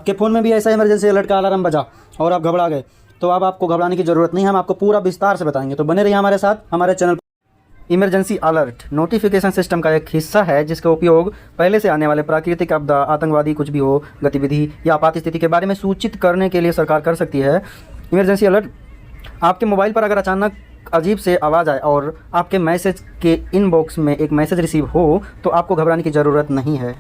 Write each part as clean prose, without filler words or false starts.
आपके फ़ोन में भी ऐसा इमरजेंसी अलर्ट का अलार्म बजा और आप घबरा गए, तो अब आपको घबराने की ज़रूरत नहीं है, हम आपको पूरा विस्तार से बताएंगे। तो बने रहिए हमारे साथ हमारे channel. Emergency alert notification system का एक हिस्सा है जिसका उपयोग पहले से आने वाले प्राकृतिक आपदा, आतंकवादी कुछ भी हो गतिविधि या आपात स्थिति के बारे में सूचित करने के लिए सरकार कर सकती है। इमरजेंसी अलर्ट आपके मोबाइल पर अगर अचानक अजीब से आवाज़ आए और आपके मैसेज के इनबॉक्स में एक मैसेज रिसीव हो तो आपको घबराने की ज़रूरत नहीं है।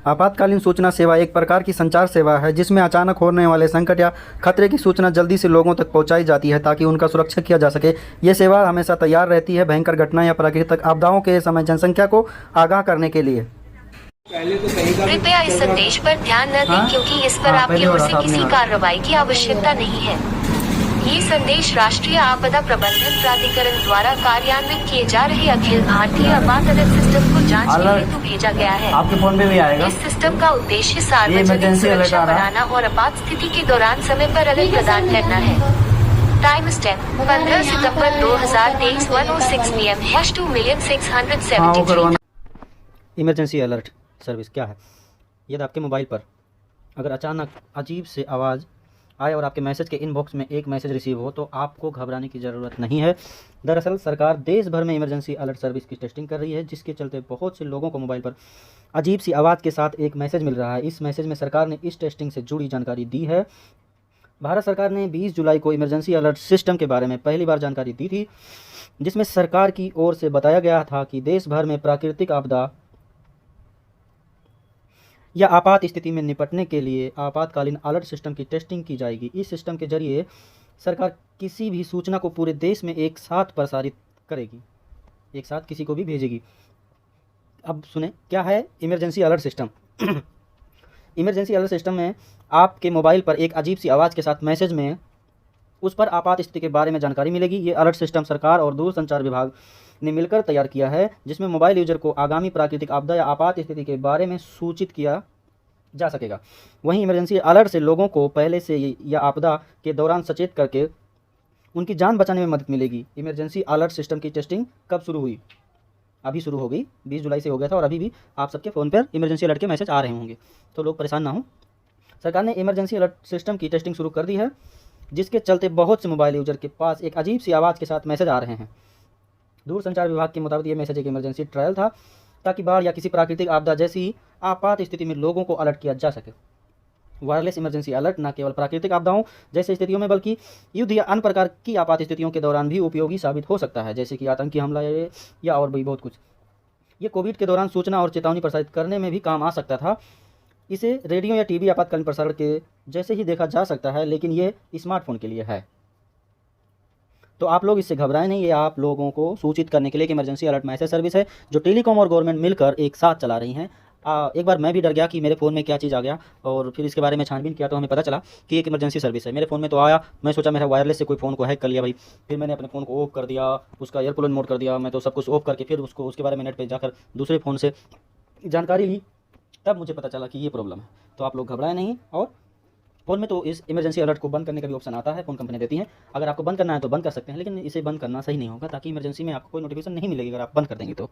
आपातकालीन सूचना सेवा एक प्रकार की संचार सेवा है जिसमें अचानक होने वाले संकट या खतरे की सूचना जल्दी से लोगों तक पहुंचाई जाती है ताकि उनका सुरक्षा किया जा सके। ये सेवा हमेशा तैयार रहती है भयंकर घटना या प्राकृतिक आपदाओं के समय जनसंख्या को आगाह करने के लिए। कृपया इस संदेश पर ध्यान न दें क्योंकि इस पर आपकी ओर से किसी कार्रवाई की आवश्यकता नहीं है। ये संदेश राष्ट्रीय आपदा प्रबंधन प्राधिकरण द्वारा कार्यान्वित किए जा रहे अखिल भारतीय आपात अलर्ट सिस्टम को जांच के हेतु भेजा गया है। आपके फोन में भी आएगा। इस सिस्टम का उद्देश्य सार्वजनिक सुरक्षा बढ़ाना और आपात स्थिति के दौरान समय पर अलर्ट प्रदान करना है। टाइम स्टैम्प 15 सितंबर 2023 1:06 PM #2,673। इमरजेंसी अलर्ट सर्विस क्या है? यदि आपके मोबाइल पर अगर अचानक अजीब से आवाज़ आए और आपके मैसेज के इनबॉक्स में एक मैसेज रिसीव हो तो आपको घबराने की ज़रूरत नहीं है। दरअसल सरकार देश भर में इमरजेंसी अलर्ट सर्विस की टेस्टिंग कर रही है जिसके चलते बहुत से लोगों को मोबाइल पर अजीब सी आवाज़ के साथ एक मैसेज मिल रहा है। इस मैसेज में सरकार ने इस टेस्टिंग से जुड़ी जानकारी दी है। भारत सरकार ने 20 जुलाई को इमरजेंसी अलर्ट सिस्टम के बारे में पहली बार जानकारी दी थी जिसमें सरकार की ओर से बताया गया था कि देश भर में प्राकृतिक आपदा या आपात स्थिति में निपटने के लिए आपातकालीन अलर्ट सिस्टम की टेस्टिंग की जाएगी। इस सिस्टम के जरिए सरकार किसी भी सूचना को पूरे देश में एक साथ प्रसारित करेगी, एक साथ किसी को भी भेजेगी। अब सुने क्या है emergency alert system. Emergency alert system में आपके मोबाइल पर एक अजीब सी आवाज़ के साथ मैसेज में उस पर आपात स्थिति के बारे में जानकारी मिलेगी। ये अलर्ट सिस्टम सरकार और दूरसंचार विभाग ने मिलकर तैयार किया है जिसमें मोबाइल यूजर को आगामी प्राकृतिक आपदा या आपात स्थिति के बारे में सूचित किया जा सकेगा। वहीं इमरजेंसी अलर्ट से लोगों को पहले से या आपदा के दौरान सचेत करके उनकी जान बचाने में मदद मिलेगी। इमरजेंसी अलर्ट सिस्टम की टेस्टिंग कब शुरू हुई? अभी शुरू हो गई, 20 जुलाई से हो गया था और अभी भी आप सबके फ़ोन पर इमरजेंसी अलर्ट के मैसेज आ रहे होंगे, तो लोग परेशान ना हो। सरकार ने इमरजेंसी अलर्ट सिस्टम की टेस्टिंग शुरू कर दी है जिसके चलते बहुत से मोबाइल यूजर के पास एक अजीब सी आवाज़ के साथ मैसेज आ रहे हैं। दूरसंचार विभाग के मुताबिक ये मैसेज एक इमरजेंसी ट्रायल था ताकि बाढ़ या किसी प्राकृतिक आपदा जैसी आपात स्थिति में लोगों को अलर्ट किया जा सके। वायरलेस इमरजेंसी अलर्ट न केवल प्राकृतिक आपदाओं जैसे स्थितियों में बल्कि युद्ध या अन्य प्रकार की आपात स्थितियों के दौरान भी उपयोगी साबित हो सकता है, जैसे कि आतंकी हमला या और भी बहुत कुछ। ये कोविड के दौरान सूचना और चेतावनी प्रसारित करने में भी काम आ सकता था। इसे रेडियो या टीवी आपातकालीन प्रसारण के जैसे ही देखा जा सकता है, लेकिन ये स्मार्टफोन के लिए है। तो आप लोग इससे घबराएं नहीं, ये आप लोगों को सूचित करने के लिए कि इमरजेंसी अलर्ट मैसेज सर्विस है जो टेलीकॉम और गवर्नमेंट मिलकर एक साथ चला रही हैं। एक बार मैं भी डर गया कि मेरे फ़ोन में क्या चीज़ आ गया और फिर इसके बारे में छानबीन किया तो हमें पता चला कि एक इमरजेंसी सर्विस है। मेरे फ़ोन में तो आया, मैं सोचा मेरा वायरलेस से कोई फ़ोन को हैक कर लिया भाई। फिर मैंने अपने फ़ोन को ऑफ कर दिया, उसका एयरप्लेन मोड कर दिया, मैं तो सब कुछ ऑफ करके फिर उसके बारे में नेट पर जाकर दूसरे फ़ोन से जानकारी ली, तब मुझे पता चला कि ये प्रॉब्लम है। तो आप लोग घबराएं नहीं। और फ़ोन में तो इस इमरजेंसी अलर्ट को बंद करने का भी ऑप्शन आता है, फ़ोन कंपनी देती है। अगर आपको बंद करना है तो बंद कर सकते हैं, लेकिन इसे बंद करना सही नहीं होगा ताकि इमरजेंसी में आपको कोई नोटिफिकेशन नहीं मिलेगी अगर आप बंद कर देंगे तो।